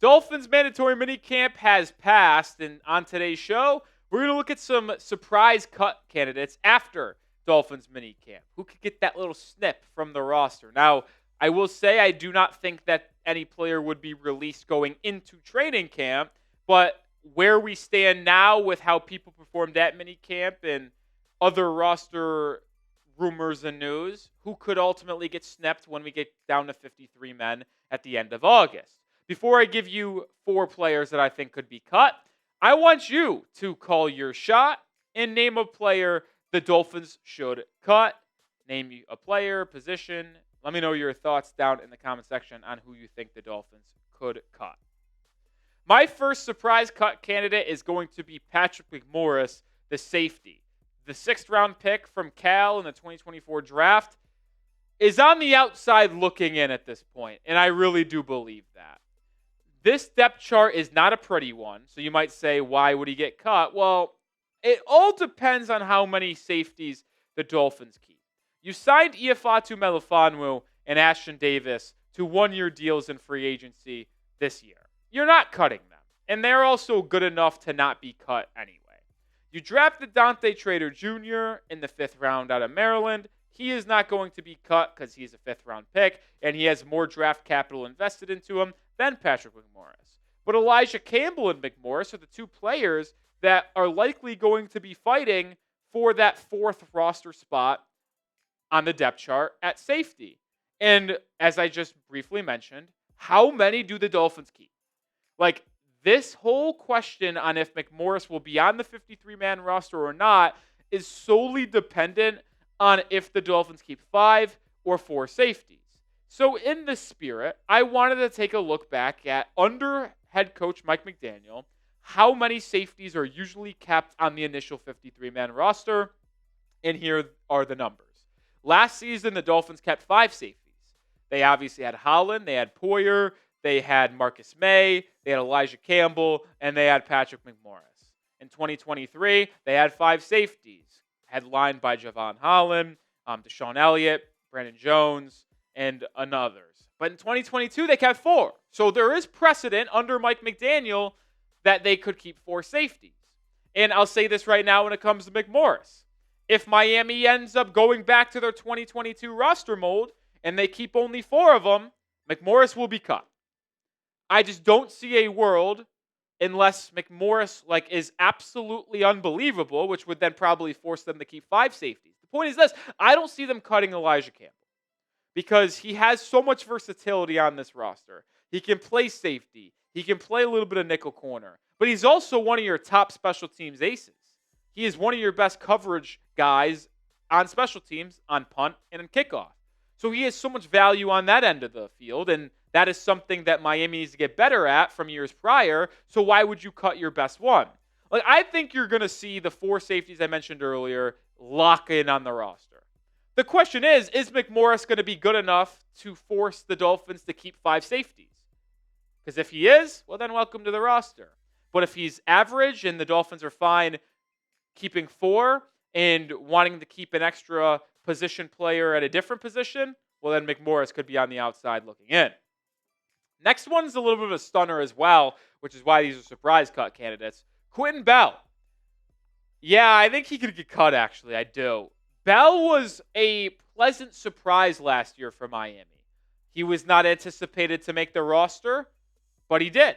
Dolphins mandatory minicamp has passed, and on today's show, we're going to look at some surprise cut candidates after Dolphins minicamp. Who could get that little snip from the roster? Now, I will say I do not think that any player would be released going into training camp, but where we stand now with how people performed at minicamp and other roster rumors and news, who could ultimately get snipped when we get down to 53 men at the end of August. Before I give you 4 players that I think could be cut, I want you to call your shot and name a player the Dolphins should cut. Name a player, position. Let me know your thoughts down in the comment section on who you think the Dolphins could cut. My first surprise cut candidate is going to be Patrick McMorris, the safety. The 6th round pick from Cal in the 2024 draft is on the outside looking in at this point, and I really do believe that. This depth chart is not a pretty one, so you might say, why would he get cut? Well, it all depends on how many safeties the Dolphins keep. You signed Iafatu Melifonwu and Ashton Davis to 1-year deals in free agency this year. You're not cutting them, and they're also good enough to not be cut anyway. You drafted Dante Trader Jr. in the 5th round out of Maryland. He is not going to be cut because he's a 5th round pick, and he has more draft capital invested into him than Patrick McMorris. But Elijah Campbell and McMorris are the 2 players that are likely going to be fighting for that 4th roster spot on the depth chart at safety. And as I just briefly mentioned, how many do the Dolphins keep? Like, this whole question on if McMorris will be on the 53-man roster or not is solely dependent on if the Dolphins keep 5 or 4 safeties. So in this spirit, I wanted to take a look back at, under head coach Mike McDaniel, how many safeties are usually kept on the initial 53-man roster, and here are the numbers. Last season, the Dolphins kept 5 safeties. They obviously had Holland, they had Poyer, they had Marcus May, they had Elijah Campbell, and they had Patrick McMorris. In 2023, they had 5 safeties, headlined by Javon Holland, Deshaun Elliott, Brandon Jones, and others. But in 2022, they kept 4. So there is precedent under Mike McDaniel that they could keep 4 safeties. And I'll say this right now when it comes to McMorris. If Miami ends up going back to their 2022 roster mold and they keep only 4 of them, McMorris will be cut. I just don't see a world unless McMorris is absolutely unbelievable, which would then probably force them to keep 5 safeties. The point is this, I don't see them cutting Elijah Campbell because he has so much versatility on this roster. He can play safety. He can play a little bit of nickel corner. But he's also one of your top special teams aces. He is one of your best coverage guys on special teams, on punt, and on kickoff. So he has so much value on that end of the field, and that is something that Miami needs to get better at from years prior. So why would you cut your best one? I think you're going to see the 4 safeties I mentioned earlier lock in on the roster. The question is McMorris going to be good enough to force the Dolphins to keep 5 safeties? Because if he is, well then welcome to the roster. But if he's average and the Dolphins are fine keeping 4 and wanting to keep an extra position player at a different position, well then McMorris could be on the outside looking in. Next one's a little bit of a stunner as well, which is why these are surprise cut candidates. Quinton Bell. Yeah, I think he could get cut, actually. I do. Bell was a pleasant surprise last year for Miami. He was not anticipated to make the roster, but he did.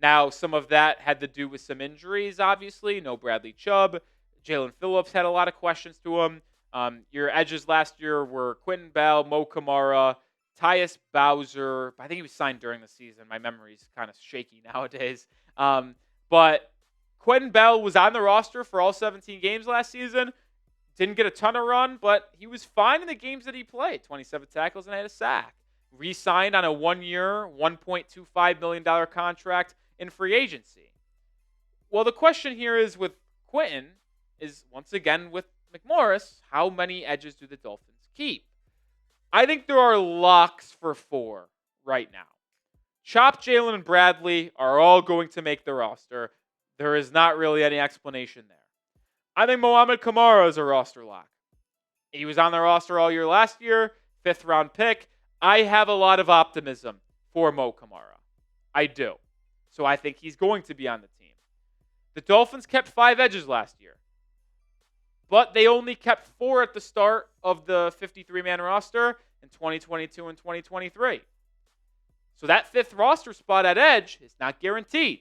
Now, some of that had to do with some injuries, obviously. No Bradley Chubb. Jalen Phillips had a lot of questions to him. Your edges last year were Quinton Bell, Mo Kamara, Tyus Bowser. I think he was signed during the season. My memory's kind of shaky nowadays. But Quinton Bell was on the roster for all 17 games last season. Didn't get a ton of run, but he was fine in the games that he played. 27 tackles and had a sack. Re-signed on a 1-year, $1.25 million contract in free agency. Well, the question here is with Quinton is, once again, with McMorris, how many edges do the Dolphins keep? I think there are locks for 4 right now. Chop, Jalen, and Bradley are all going to make the roster. There is not really any explanation there. I think Mohamed Kamara is a roster lock. He was on the roster all year last year, 5th round pick. I have a lot of optimism for Mo Kamara. I do. So I think he's going to be on the team. The Dolphins kept 5 edges last year, but they only kept 4 at the start of the 53-man roster in 2022 and 2023. So that 5th roster spot at edge is not guaranteed.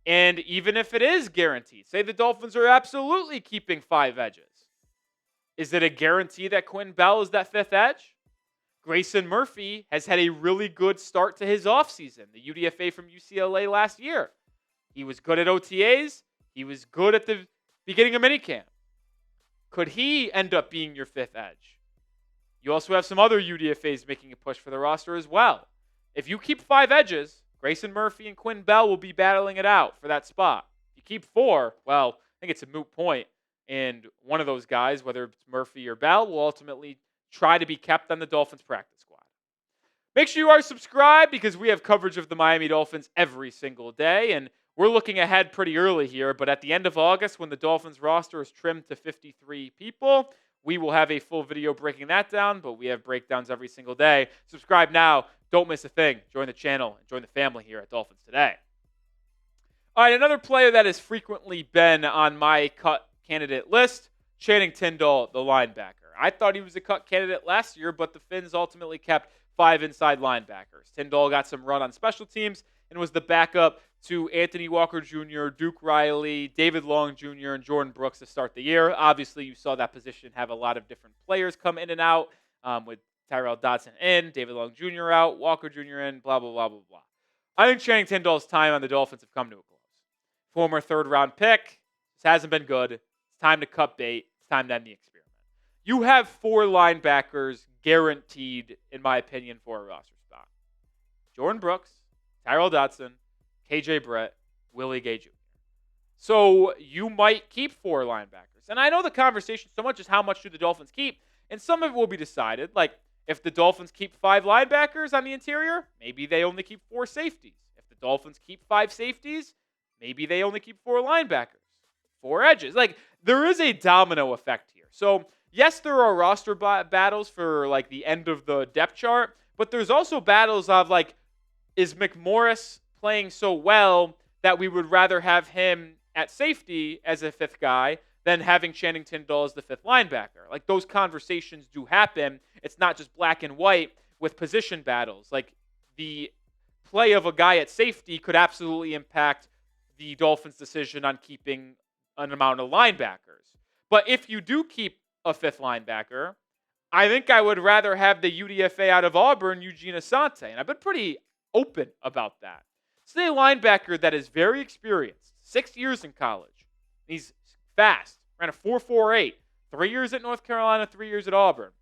And even if it is guaranteed, say the Dolphins are absolutely keeping 5 edges, is it a guarantee that Quinton Bell is that 5th edge? Grayson Murphy has had a really good start to his offseason, the UDFA from UCLA last year. He was good at OTAs. He was good at the beginning of minicamp. Could he end up being your 5th edge? You also have some other UDFAs making a push for the roster as well. If you keep 5 edges, Grayson Murphy and Quinton Bell will be battling it out for that spot. If you keep 4, well, I think it's a moot point. And one of those guys, whether it's Murphy or Bell, will ultimately try to be kept on the Dolphins practice squad. Make sure you are subscribed because we have coverage of the Miami Dolphins every single day. And we're looking ahead pretty early here. But at the end of August, when the Dolphins roster is trimmed to 53 people, we will have a full video breaking that down. But we have breakdowns every single day. Subscribe now. Don't miss a thing. Join the channel and join the family here at Dolphins Today. All right, another player that has frequently been on my cut candidate list, Channing Tindall, the linebacker. I thought he was a cut candidate last year, but the Finns ultimately kept 5 inside linebackers. Tindall got some run on special teams and was the backup to Anthony Walker Jr., Duke Riley, David Long Jr., and Jordan Brooks to start the year. Obviously, you saw that position have a lot of different players come in and out, with Tyrell Dodson in, David Long Jr. out, Walker Jr. in, blah, blah, blah, blah, blah. I think Channing Tindall's time on the Dolphins have come to a close. Former 3rd-round pick. This hasn't been good. It's time to cut bait. It's time to end the experiment. You have 4 linebackers guaranteed, in my opinion, for a roster spot. Jordan Brooks, Tyrell Dodson, KJ Brett, Willie Gay Jr. So you might keep 4 linebackers. And I know the conversation so much is how much do the Dolphins keep, and some of it will be decided. Like, if the Dolphins keep 5 linebackers on the interior, maybe they only keep 4 safeties. If the Dolphins keep 5 safeties, maybe they only keep 4 linebackers, 4 edges. Like, there is a domino effect here. So, yes, there are roster battles for, like, the end of the depth chart, but there's also battles of, like, is McMorris playing so well that we would rather have him at safety as a 5th guy than having Channing Tindall as the 5th linebacker? Like, those conversations do happen. It's not just black and white with position battles. Like, the play of a guy at safety could absolutely impact the Dolphins' decision on keeping an amount of linebackers. But if you do keep a 5th linebacker, I think I would rather have the UDFA out of Auburn, Eugene Asante. And I've been pretty open about that. It's a linebacker that is very experienced, 6 years in college. He's fast, ran a 4.48, 3 years at North Carolina, 3 years at Auburn.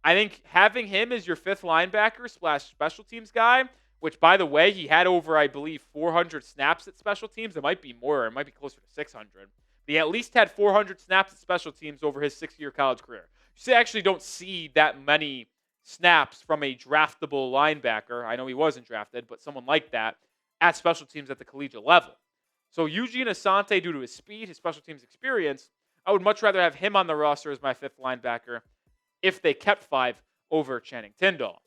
I think having him as your 5th linebacker / special teams guy, which, by the way, he had over, I believe, 400 snaps at special teams. It might be more. It might be closer to 600. But he at least had 400 snaps at special teams over his 6-year college career. You actually don't see that many snaps from a draftable linebacker. I know he wasn't drafted, but someone like that at special teams at the collegiate level. So Eugene Asante, due to his speed, his special teams experience, I would much rather have him on the roster as my 5th linebacker if they kept 5 over Channing Tindall.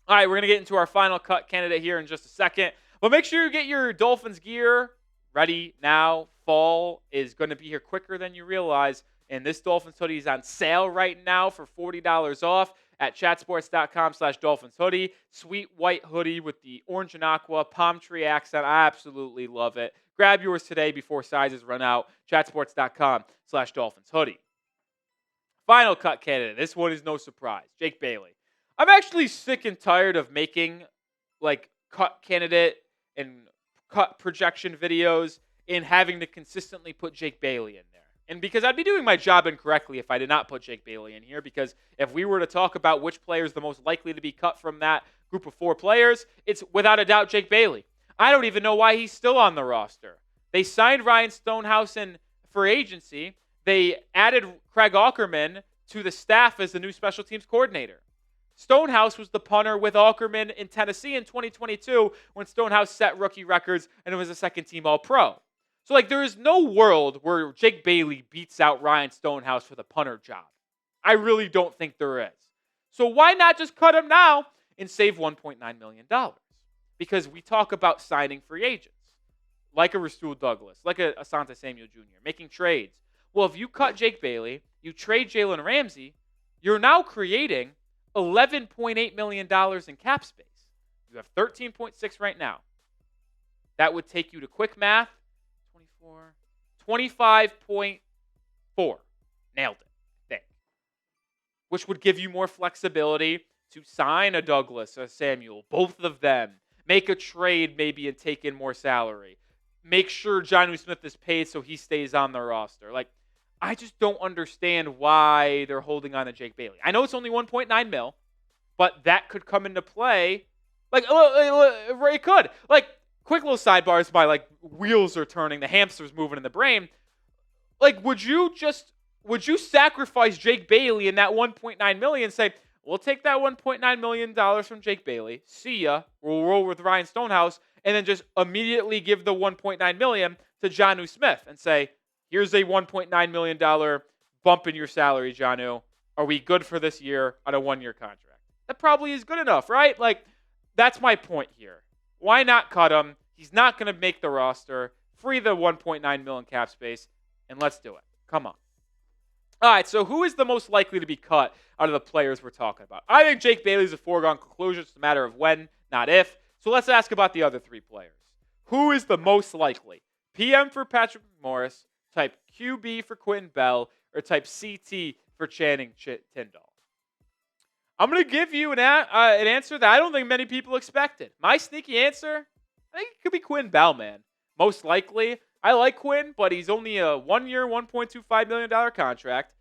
All right, we're going to get into our final cut candidate here in just a second. But make sure you get your Dolphins gear ready now. Fall is going to be here quicker than you realize. And this Dolphins hoodie is on sale right now for $40 off at chatsports.com/Dolphins hoodie. Sweet white hoodie with the orange and aqua palm tree accent. I absolutely love it. Grab yours today before sizes run out. chatsports.com/Dolphins hoodie. Final cut candidate. This one is no surprise. Jake Bailey. I'm actually sick and tired of making, like, cut candidate and cut projection videos and having to consistently put Jake Bailey in there. And because I'd be doing my job incorrectly if I did not put Jake Bailey in here, because if we were to talk about which player is the most likely to be cut from that group of 4 players, it's without a doubt Jake Bailey. I don't even know why he's still on the roster. They signed Ryan Stonehouse in for agency. They added Craig Aukerman to the staff as the new special teams coordinator. Stonehouse was the punter with Aukerman in Tennessee in 2022 when Stonehouse set rookie records and it was a second-team All-Pro. So, like, there is no world where Jake Bailey beats out Ryan Stonehouse for the punter job. I really don't think there is. So why not just cut him now and save $1.9 million? because we talk about signing free agents like a Rasul Douglas, like a Asante Samuel Jr., making trades. Well, if you cut Jake Bailey, you trade Jalen Ramsey, you're now creating $11.8 million in cap space. You have 13.6 right now. That would take you to quick math, 25.4. Nailed it, I think. Which would give you more flexibility to sign a Douglas, a Samuel, both of them. Make a trade maybe and take in more salary. Make sure Jonnu Smith is paid so he stays on the roster. Like, I just don't understand why they're holding on to Jake Bailey. I know it's only 1.9 mil, but that could come into play. Like, it could. Like, quick little sidebars, my like wheels are turning, the hamster's moving in the brain. Like, would you sacrifice Jake Bailey in that 1.9 million and say, we'll take that $1.9 million from Jake Bailey. See ya. We'll roll with Ryan Stonehouse, and then just immediately give the $1.9 million to Jonnu Smith and say, here's a $1.9 million bump in your salary, Jonnu. Are we good for this year on a 1-year contract? That probably is good enough, right? Like, that's my point here. Why not cut him? He's not going to make the roster. Free the $1.9 million cap space, and let's do it. Come on. All right, so who is the most likely to be cut out of the players we're talking about? I think Jake Bailey's a foregone conclusion. It's a matter of when, not if. So let's ask about the other 3 players. Who is the most likely? PM for Patrick McMorris, type QB for Quinton Bell, or type CT for Channing Tindall? I'm going to give you an answer that I don't think many people expected. My sneaky answer, I think it could be Quinton Bell, man. Most likely. I like Quinn, but he's only a 1-year, $1.25 million contract.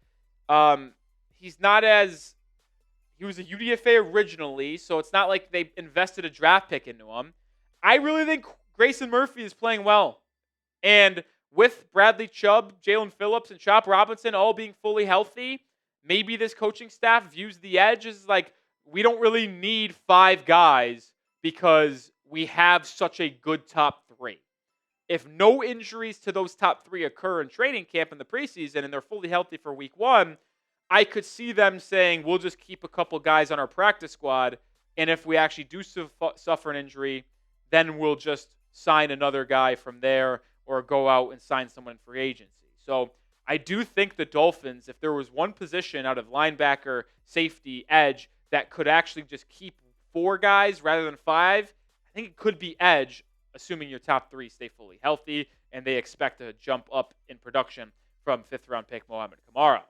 He was a UDFA originally, so it's not like they invested a draft pick into him. I really think Grayson Murphy is playing well. And with Bradley Chubb, Jalen Phillips, and Chop Robinson all being fully healthy, maybe this coaching staff views the edge as like, we don't really need 5 guys because we have such a good top 3. If no injuries to those top 3 occur in training camp in the preseason and they're fully healthy for week 1, I could see them saying, we'll just keep a couple guys on our practice squad, and if we actually do suffer an injury, then we'll just sign another guy from there or go out and sign someone in free agency. So I do think the Dolphins, if there was one position out of linebacker, safety, edge, that could actually just keep 4 guys rather than 5, I think it could be edge, assuming your top 3 stay fully healthy and they expect to jump up in production from 5th-round pick Mohamed Kamara.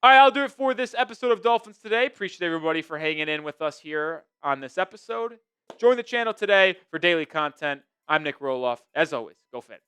All right, I'll do it for this episode of Dolphins Today. Appreciate everybody for hanging in with us here on this episode. Join the channel today for daily content. I'm Nic Rohloff. As always, go Fins.